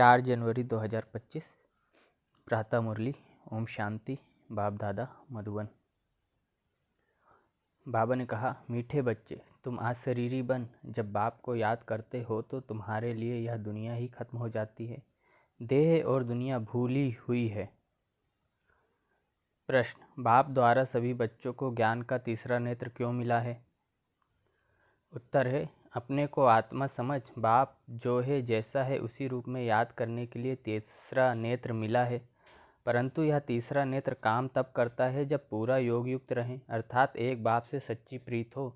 4 जनवरी 2025 प्रातः मुरली। ओम शांति। बाप दादा मधुबन। बाबा ने कहा, मीठे बच्चे, तुम आज शरीरी बन जब बाप को याद करते हो तो तुम्हारे लिए यह दुनिया ही खत्म हो जाती है। देह और दुनिया भूली हुई है। प्रश्न, बाप द्वारा सभी बच्चों को ज्ञान का तीसरा नेत्र क्यों मिला है? उत्तर है, अपने को आत्मा समझ बाप जो है जैसा है उसी रूप में याद करने के लिए तीसरा नेत्र मिला है। परंतु यह तीसरा नेत्र काम तब करता है जब पूरा योग युक्त रहे, अर्थात एक बाप से सच्ची प्रीत हो,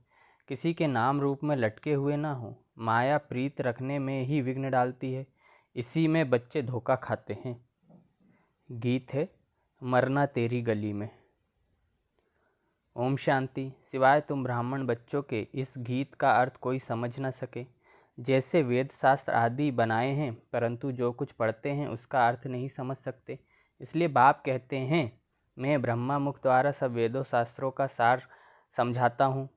किसी के नाम रूप में लटके हुए ना हो। माया प्रीत रखने में ही विघ्न डालती है, इसी में बच्चे धोखा खाते हैं। गीत है मरना तेरी गली में। ओम शांति। सिवाय तुम ब्राह्मण बच्चों के इस गीत का अर्थ कोई समझ न सके। जैसे वेद शास्त्र आदि बनाए हैं, परंतु जो कुछ पढ़ते हैं उसका अर्थ नहीं समझ सकते। इसलिए बाप कहते हैं, मैं ब्रह्मा मुख द्वारा सब वेदों शास्त्रों का सार समझाता हूँ।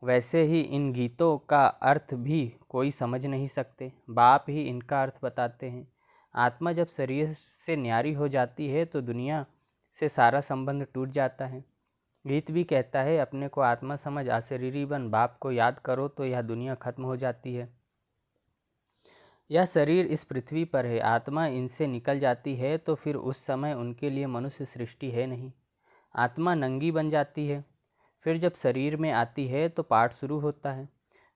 वैसे ही इन गीतों का अर्थ भी कोई समझ नहीं सकते, बाप ही इनका अर्थ बताते हैं। आत्मा जब शरीर से न्यारी हो जाती है तो दुनिया से सारा संबंध टूट जाता है। गीत भी कहता है, अपने को आत्मा समझ अशरीरी बन बाप को याद करो तो यह दुनिया खत्म हो जाती है। यह शरीर इस पृथ्वी पर है, आत्मा इनसे निकल जाती है तो फिर उस समय उनके लिए मनुष्य सृष्टि है नहीं। आत्मा नंगी बन जाती है, फिर जब शरीर में आती है तो पाठ शुरू होता है।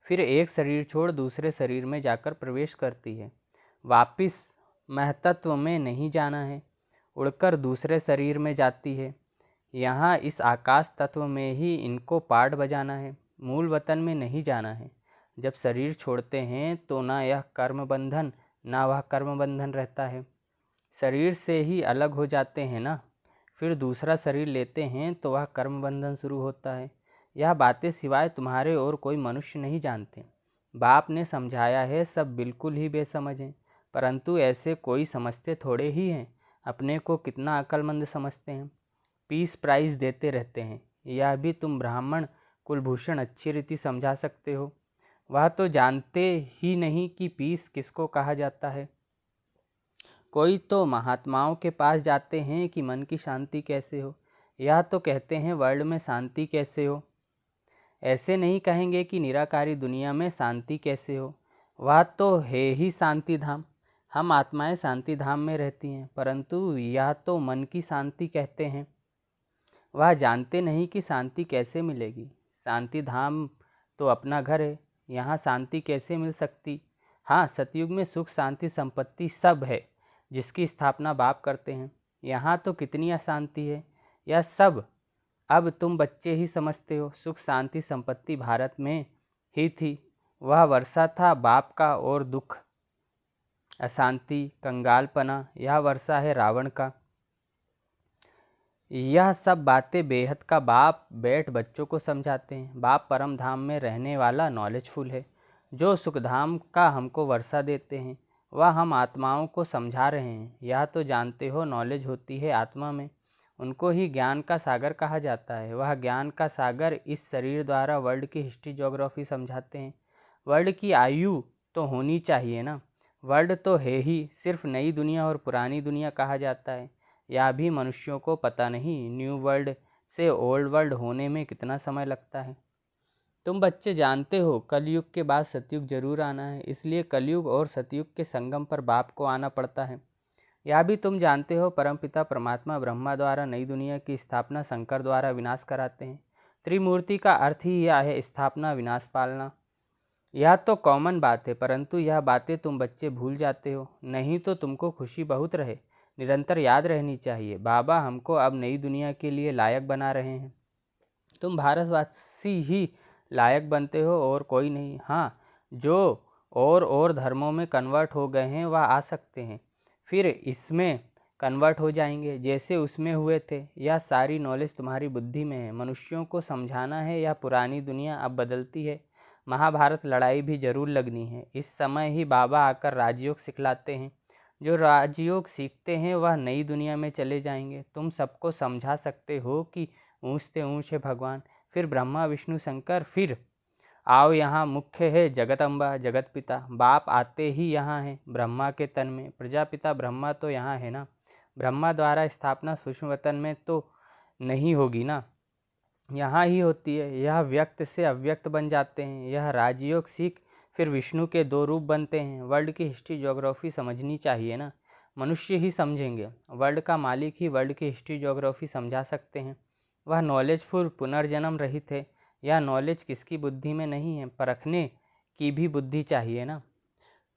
फिर एक शरीर छोड़ दूसरे शरीर में जाकर प्रवेश करती है। वापिस महतत्व में नहीं जाना है, उड़कर दूसरे शरीर में जाती है। यहाँ इस आकाश तत्व में ही इनको पाठ बजाना है, मूल वतन में नहीं जाना है। जब शरीर छोड़ते हैं तो ना यह कर्म बंधन ना वह कर्म बंधन रहता है। शरीर से ही अलग हो जाते हैं ना, फिर दूसरा शरीर लेते हैं तो वह कर्म बंधन शुरू होता है। यह बातें सिवाय तुम्हारे और कोई मनुष्य नहीं जानते। बाप ने समझाया है, सब बिल्कुल ही बेसमझ हैं, परंतु ऐसे कोई समझते थोड़े ही हैं। अपने को कितना अक्लमंद समझते हैं, पीस प्राइज देते रहते हैं। यह भी तुम ब्राह्मण कुलभूषण अच्छी रीति समझा सकते हो। वह तो जानते ही नहीं कि पीस किसको कहा जाता है। कोई तो महात्माओं के पास जाते हैं कि मन की शांति कैसे हो, यह तो कहते हैं वर्ल्ड में शांति कैसे हो। ऐसे नहीं कहेंगे कि निराकारी दुनिया में शांति कैसे हो। वह तो है ही शांति धाम। हम आत्माएं शांति धाम में रहती हैं, परंतु यह तो मन की शांति कहते हैं। वह जानते नहीं कि शांति कैसे मिलेगी। शांति धाम तो अपना घर है, यहाँ शांति कैसे मिल सकती। हाँ, सतयुग में सुख शांति संपत्ति सब है, जिसकी स्थापना बाप करते हैं। यहाँ तो कितनी अशांति है, यह सब अब तुम बच्चे ही समझते हो। सुख शांति संपत्ति भारत में ही थी, वह वर्षा था बाप का, और दुख अशांति कंगालपना यह वर्षा है रावण का। यह सब बातें बेहद का बाप बैठ बच्चों को समझाते हैं। बाप परम धाम में रहने वाला नॉलेजफुल है, जो सुखधाम का हमको वर्षा देते हैं, वह हम आत्माओं को समझा रहे हैं। यह तो जानते हो नॉलेज होती है आत्मा में, उनको ही ज्ञान का सागर कहा जाता है। वह ज्ञान का सागर इस शरीर द्वारा वर्ल्ड की हिस्ट्री ज्योग्राफी समझाते हैं। वर्ल्ड की आयु तो होनी चाहिए ना, वर्ल्ड तो है ही, सिर्फ नई दुनिया और पुरानी दुनिया कहा जाता है। यह भी मनुष्यों को पता नहीं, न्यू वर्ल्ड से ओल्ड वर्ल्ड होने में कितना समय लगता है। तुम बच्चे जानते हो कलयुग के बाद सतयुग जरूर आना है, इसलिए कलयुग और सतयुग के संगम पर बाप को आना पड़ता है। यह भी तुम जानते हो परमपिता परमात्मा ब्रह्मा द्वारा नई दुनिया की स्थापना शंकर द्वारा विनाश कराते हैं। त्रिमूर्ति का अर्थ ही यह है, स्थापना विनाश पालना। यह तो कॉमन बात है, परंतु यह बातें तुम बच्चे भूल जाते हो। नहीं तो तुमको खुशी बहुत रहे, निरंतर याद रहनी चाहिए। बाबा हमको अब नई दुनिया के लिए लायक बना रहे हैं। तुम भारतवासी ही लायक बनते हो और कोई नहीं। हाँ, जो और धर्मों में कन्वर्ट हो गए हैं वह आ सकते हैं, फिर इसमें कन्वर्ट हो जाएंगे जैसे उसमें हुए थे। यह सारी नॉलेज तुम्हारी बुद्धि में है, मनुष्यों को समझाना है। यह पुरानी दुनिया अब बदलती है, महाभारत लड़ाई भी जरूर लगनी है। इस समय ही बाबा आकर राजयोग सिखलाते हैं। जो राजयोग सीखते हैं वह नई दुनिया में चले जाएंगे। तुम सबको समझा सकते हो कि ऊँच से ऊँच है भगवान, फिर ब्रह्मा विष्णु शंकर, फिर आओ यहाँ मुख्य है जगदम्बा जगत पिता। बाप आते ही यहाँ है ब्रह्मा के तन में। प्रजापिता ब्रह्मा तो यहाँ है ना। ब्रह्मा द्वारा स्थापना सूक्ष्म वतन में तो नहीं होगी ना, यहाँ ही होती है। यह व्यक्त से अव्यक्त बन जाते हैं। यह राजयोग सीख फिर विष्णु के 2 रूप बनते हैं। वर्ल्ड की हिस्ट्री ज्योग्राफी समझनी चाहिए ना। मनुष्य ही समझेंगे, वर्ल्ड का मालिक ही वर्ल्ड की हिस्ट्री ज्योग्राफी समझा सकते हैं। वह नॉलेजफुल पुनर्जन्म रहित है। यह नॉलेज किसकी बुद्धि में नहीं है, परखने की भी बुद्धि चाहिए ना।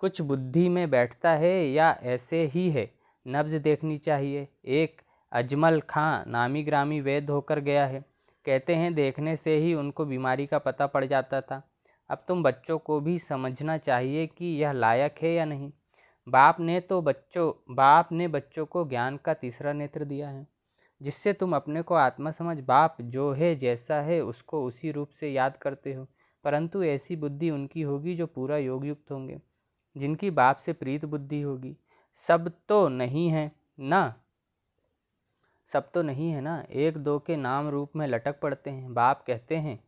कुछ बुद्धि में बैठता है या ऐसे ही है, नब्ज देखनी चाहिए। एक अजमल खां नामी ग्रामी वैद्य होकर गया है। कहते हैं देखने से ही उनको बीमारी का पता पड़ जाता था। अब तुम बच्चों को भी समझना चाहिए कि यह लायक है या नहीं। बाप ने बच्चों को ज्ञान का तीसरा नेत्र दिया है, जिससे तुम अपने को आत्मा समझ बाप जो है जैसा है उसको उसी रूप से याद करते हो। परंतु ऐसी बुद्धि उनकी होगी जो पूरा योग युक्त होंगे, जिनकी बाप से प्रीत बुद्धि होगी। सब तो नहीं है ना, एक दो के नाम रूप में लटक पड़ते हैं। बाप कहते हैं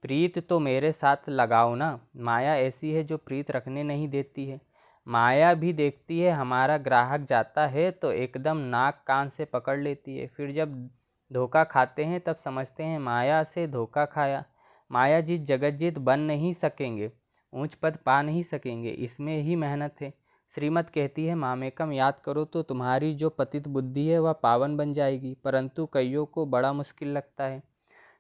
प्रीत तो मेरे साथ लगाओ ना। माया ऐसी है जो प्रीत रखने नहीं देती है। माया भी देखती है, हमारा ग्राहक जाता है तो एकदम नाक कान से पकड़ लेती है। फिर जब धोखा खाते हैं तब समझते हैं माया से धोखा खाया। माया जीत जगत जीत बन नहीं सकेंगे, ऊंच पद पा नहीं सकेंगे, इसमें ही मेहनत है। श्रीमत कहती है मामेकम याद करो तो तुम्हारी जो पतित बुद्धि है वह पावन बन जाएगी, परंतु कईयों को बड़ा मुश्किल लगता है।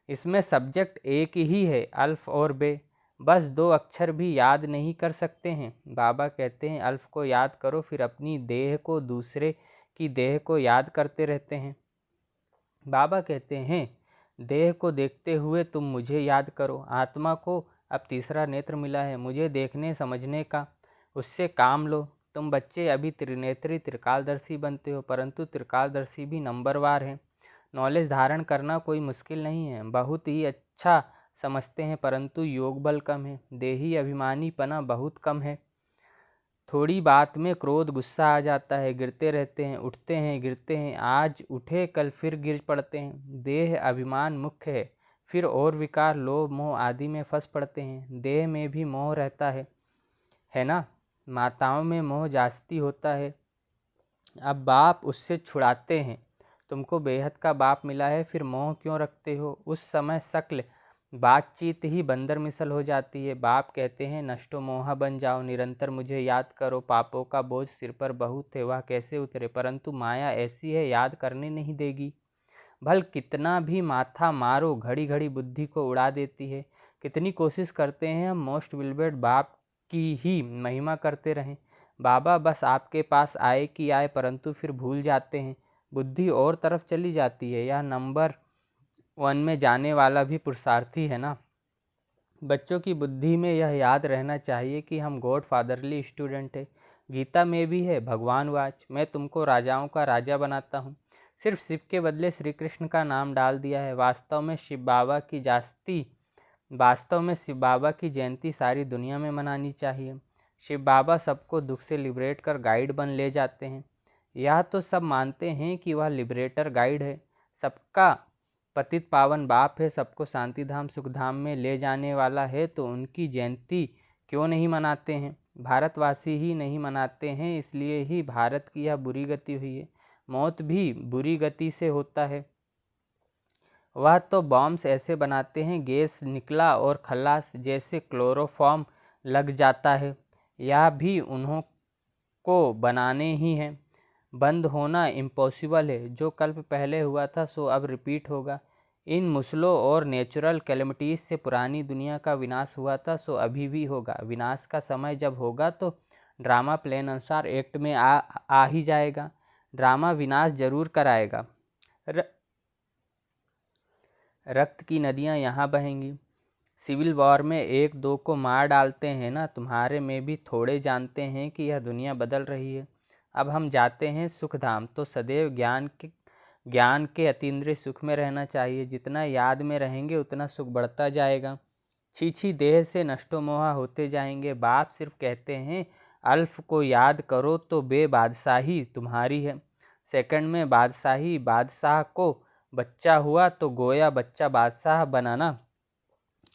इसमें सब्जेक्ट एक ही है, अल्फ और बे, बस 2 अक्षर भी याद नहीं कर सकते हैं। बाबा कहते हैं अल्फ को याद करो, फिर अपनी देह को दूसरे की देह को याद करते रहते हैं। बाबा कहते हैं देह को देखते हुए तुम मुझे याद करो। आत्मा को अब तीसरा नेत्र मिला है मुझे देखने समझने का, उससे काम लो। तुम बच्चे अभी त्रिनेत्री त्रिकालदर्शी बनते हो, परंतु त्रिकालदर्शी भी नंबरवार है। नॉलेज धारण करना कोई मुश्किल नहीं है, बहुत ही अच्छा समझते हैं, परंतु योग बल कम है। देही अभिमानीपना बहुत कम है। थोड़ी बात में क्रोध गुस्सा आ जाता है, गिरते रहते हैं, उठते हैं गिरते हैं, आज उठे कल फिर गिर पड़ते हैं। देह अभिमान मुख्य है, फिर और विकार लोभ मोह आदि में फंस पड़ते हैं। देह में भी मोह रहता है ना। माताओं में मोह जास्ती होता है। अब बाप उससे छुड़ाते हैं। तुमको बेहद का बाप मिला है, फिर मोह क्यों रखते हो। उस समय शक्ल बातचीत ही बंदर मिसल हो जाती है। बाप कहते हैं नष्टो मोहा बन जाओ, निरंतर मुझे याद करो। पापों का बोझ सिर पर बहुत है, वह कैसे उतरे, परंतु माया ऐसी है याद करने नहीं देगी। भल कितना भी माथा मारो, घड़ी घड़ी बुद्धि को उड़ा देती है। कितनी कोशिश करते हैं हम मोस्ट विलबेड बाप की ही महिमा करते रहें। बाबा बस आपके पास आए कि आए, परंतु फिर भूल जाते हैं, बुद्धि और तरफ चली जाती है। यह नंबर 1 में जाने वाला भी पुरुषार्थी है ना। बच्चों की बुद्धि में यह याद रहना चाहिए कि हम गॉड फादरली स्टूडेंट है। गीता में भी है भगवान वाच, मैं तुमको राजाओं का राजा बनाता हूँ। सिर्फ शिव के बदले श्री कृष्ण का नाम डाल दिया है। वास्तव में शिव बाबा की जयंती सारी दुनिया में मनानी चाहिए। शिव बाबा सबको दुख से लिबरेट कर गाइड बन ले जाते हैं। यह तो सब मानते हैं कि वह लिबरेटर गाइड है, सबका पतित पावन बाप है, सबको शांति धाम सुख धाम में ले जाने वाला है, तो उनकी जयंती क्यों नहीं मनाते हैं। भारतवासी ही नहीं मनाते हैं, इसलिए ही भारत की यह बुरी गति हुई है। मौत भी बुरी गति से होता है। वह तो बॉम्ब्स ऐसे बनाते हैं, गैस निकला और खल्लास, जैसे क्लोरोफॉर्म लग जाता है। यह भी उन्हों को बनाने ही है। बंद होना इम्पॉसिबल है। जो कल्प पहले हुआ था सो अब रिपीट होगा। इन मुसलों और नेचुरल कैलेमिटीज़ से पुरानी दुनिया का विनाश हुआ था, सो अभी भी होगा। विनाश का समय जब होगा तो ड्रामा प्लान अनुसार एक्ट में आ ही जाएगा। ड्रामा विनाश जरूर कराएगा। रक्त की नदियाँ यहाँ बहेंगी। सिविल वॉर में 1-2 को मार डालते हैं ना, तुम्हारे में भी थोड़े जानते हैं कि यह दुनिया बदल रही है। अब हम जाते हैं सुखधाम, तो सदैव ज्ञान के अतीन्द्रिय सुख में रहना चाहिए। जितना याद में रहेंगे उतना सुख बढ़ता जाएगा। छीछी देह से नष्टो मोहा होते जाएंगे। बाप सिर्फ कहते हैं अल्फ को याद करो तो बे बादशाही तुम्हारी है। सेकंड में बादशाही, बादशाह को बच्चा हुआ तो गोया बच्चा बादशाह बनाना।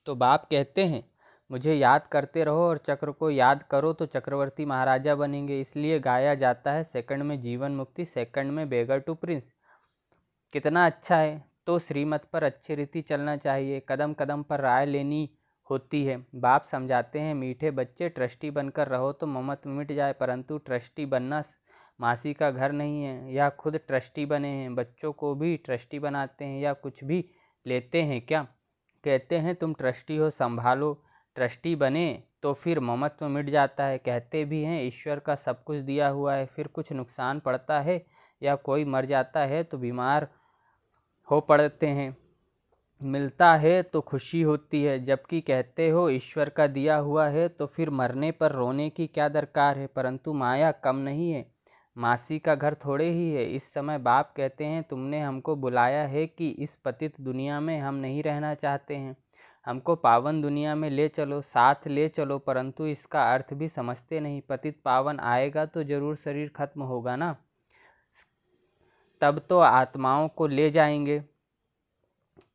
तो बाप कहते हैं मुझे याद करते रहो और चक्र को याद करो तो चक्रवर्ती महाराजा बनेंगे। इसलिए गाया जाता है, सेकंड में जीवन मुक्ति, सेकंड में बेगर टू प्रिंस। कितना अच्छा है। तो श्रीमत पर अच्छी रीति चलना चाहिए, कदम कदम पर राय लेनी होती है। बाप समझाते हैं, मीठे बच्चे ट्रस्टी बनकर रहो तो ममत्व मिट जाए, परंतु ट्रस्टी बनना मासी का घर नहीं है। या खुद ट्रस्टी बने हैं, बच्चों को भी ट्रस्टी बनाते हैं या कुछ भी लेते हैं क्या? कहते हैं तुम ट्रस्टी हो, संभालो। ट्रस्टी बने तो फिर ममत्व मिट जाता है। कहते भी हैं ईश्वर का सब कुछ दिया हुआ है, फिर कुछ नुकसान पड़ता है या कोई मर जाता है तो बीमार हो पड़ते हैं, मिलता है तो खुशी होती है। जबकि कहते हो ईश्वर का दिया हुआ है तो फिर मरने पर रोने की क्या दरकार है। परंतु माया कम नहीं है, मासी का घर थोड़े ही है। इस समय बाप कहते हैं, तुमने हमको बुलाया है कि इस पतित दुनिया में हम नहीं रहना चाहते हैं, हमको पावन दुनिया में ले चलो, साथ ले चलो। परंतु इसका अर्थ भी समझते नहीं। पतित पावन आएगा तो जरूर शरीर खत्म होगा ना, तब तो आत्माओं को ले जाएंगे।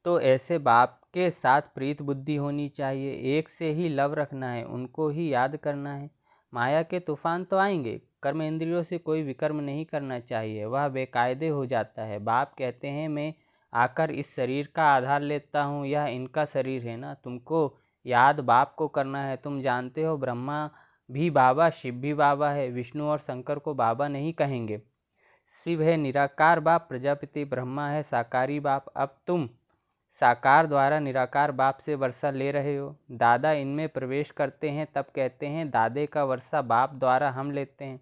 तो ऐसे बाप के साथ प्रीत बुद्धि होनी चाहिए, एक से ही लव रखना है, उनको ही याद करना है। माया के तूफान तो आएंगे, कर्म इंद्रियों से कोई विकर्म नहीं करना चाहिए, वह बेकायदे हो जाता है। बाप कहते हैं, मैं आकर इस शरीर का आधार लेता हूँ, यह इनका शरीर है ना, तुमको याद बाप को करना है। तुम जानते हो ब्रह्मा भी बाबा, शिव भी बाबा है, विष्णु और शंकर को बाबा नहीं कहेंगे। शिव है निराकार बाप, प्रजापति ब्रह्मा है साकारी बाप। अब तुम साकार द्वारा निराकार बाप से वर्षा ले रहे हो। दादा इनमें प्रवेश करते हैं तब कहते हैं, दादे का वर्षा बाप द्वारा हम लेते हैं।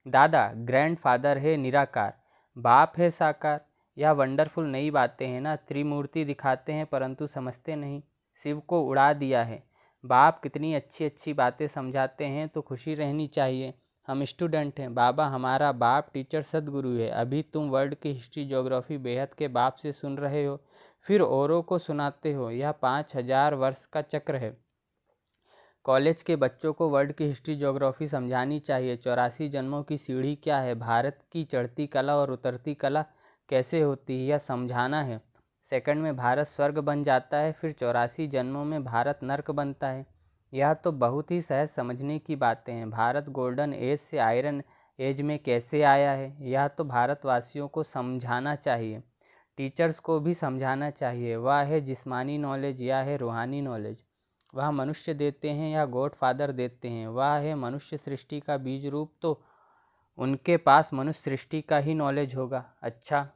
दादा ग्रैंडफादर है निराकार, बाप है साकार। यह वंडरफुल नई बातें हैं ना, त्रिमूर्ति दिखाते हैं परंतु समझते नहीं। शिव को उड़ा दिया है। बाप कितनी अच्छी अच्छी बातें समझाते हैं, तो खुशी रहनी चाहिए। हम स्टूडेंट हैं, बाबा हमारा बाप टीचर सदगुरु है। अभी तुम वर्ल्ड की हिस्ट्री ज्योग्राफी बेहद के बाप से सुन रहे हो, फिर औरों को सुनाते हो। यह 5000 वर्ष का चक्र है। कॉलेज के बच्चों को वर्ल्ड की हिस्ट्री ज्योग्राफी समझानी चाहिए। 84 जन्मों की सीढ़ी क्या है, भारत की चढ़ती कला और उतरती कला कैसे होती है, यह समझाना है। सेकंड में भारत स्वर्ग बन जाता है, फिर 84 जन्मों में भारत नर्क बनता है। यह तो बहुत ही सहज समझने की बातें हैं। भारत गोल्डन एज से आयरन एज में कैसे आया है, यह तो भारतवासियों को समझाना चाहिए, टीचर्स को भी समझाना चाहिए। वह है जिस्मानी नॉलेज या है रूहानी नॉलेज, वह मनुष्य देते हैं या गॉड फादर देते हैं। वह है मनुष्य सृष्टि का बीज रूप, तो उनके पास मनुष्य सृष्टि का ही नॉलेज होगा। अच्छा,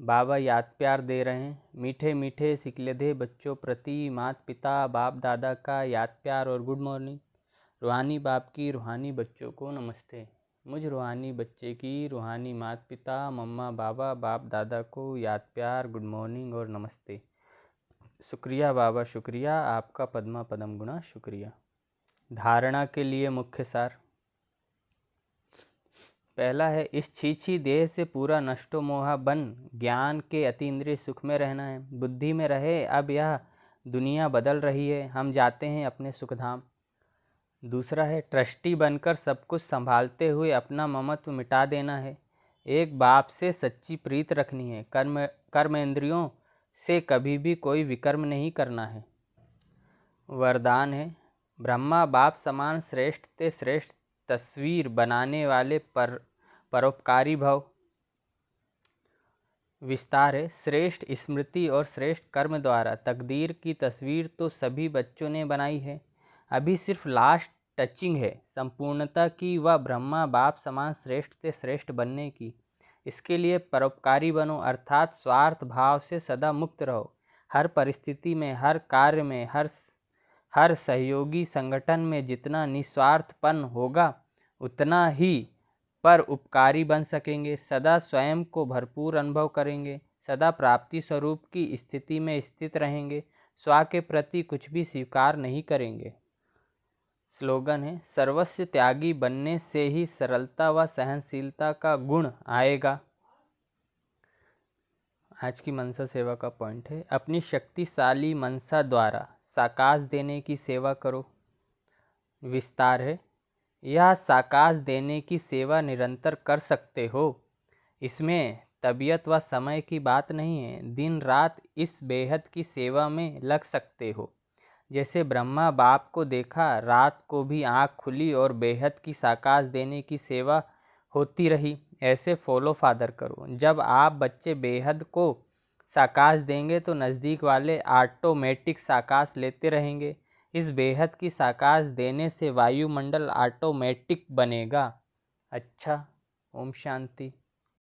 बाबा याद प्यार दे रहे हैं। मीठे मीठे सिकलधे बच्चों प्रति माता पिता बाप दादा का याद प्यार और गुड मॉर्निंग। रूहानी बाप की रूहानी बच्चों को नमस्ते। मुझ रूहानी बच्चे की रूहानी माता पिता मम्मा बाबा बाप दादा को याद प्यार, गुड मॉर्निंग और नमस्ते। शुक्रिया बाबा, शुक्रिया आपका, पद्मा पदम गुणा शुक्रिया। धारणा के लिए मुख्य सार। पहला है, इस छीछी देह से पूरा नष्टो मोहा बन ज्ञान के अतीन्द्रिय सुख में रहना है। बुद्धि में रहे, अब यह दुनिया बदल रही है, हम जाते हैं अपने सुखधाम। दूसरा है, ट्रस्टी बनकर सब कुछ संभालते हुए अपना ममत्व मिटा देना है। एक बाप से सच्ची प्रीत रखनी है, कर्म इंद्रियों से कभी भी कोई विकर्म नहीं करना है। वरदान है, ब्रह्मा बाप समान श्रेष्ठ ते श्रेष्ठ तस्वीर बनाने वाले परोपकारी भव। विस्तार है, श्रेष्ठ स्मृति और श्रेष्ठ कर्म द्वारा तकदीर की तस्वीर तो सभी बच्चों ने बनाई है। अभी सिर्फ लास्ट टचिंग है संपूर्णता की, वह ब्रह्मा बाप समान श्रेष्ठ से श्रेष्ठ बनने की। इसके लिए परोपकारी बनो, अर्थात स्वार्थ भाव से सदा मुक्त रहो। हर परिस्थिति में, हर कार्य में, हर सहयोगी संगठन में जितना निस्वार्थपन होगा उतना ही पर उपकारी बन सकेंगे। सदा स्वयं को भरपूर अनुभव करेंगे, सदा प्राप्ति स्वरूप की स्थिति में स्थित रहेंगे, स्व के प्रति कुछ भी स्वीकार नहीं करेंगे। स्लोगन है, सर्वस्व त्यागी बनने से ही सरलता व सहनशीलता का गुण आएगा। आज की मनसा सेवा का पॉइंट है, अपनी शक्तिशाली मनसा द्वारा साकाश देने की सेवा करो। विस्तार है, यह साकाश देने की सेवा निरंतर कर सकते हो। इसमें तबीयत व समय की बात नहीं है, दिन रात इस बेहद की सेवा में लग सकते हो। जैसे ब्रह्मा बाप को देखा, रात को भी आँख खुली और बेहद की साकाश देने की सेवा होती रही, ऐसे फॉलो फादर करो। जब आप बच्चे बेहद को साकाश देंगे तो नज़दीक वाले ऑटोमेटिक साकाश लेते रहेंगे। इस बेहद की साकाश देने से वायुमंडल ऑटोमेटिक बनेगा। अच्छा, ओम शांति।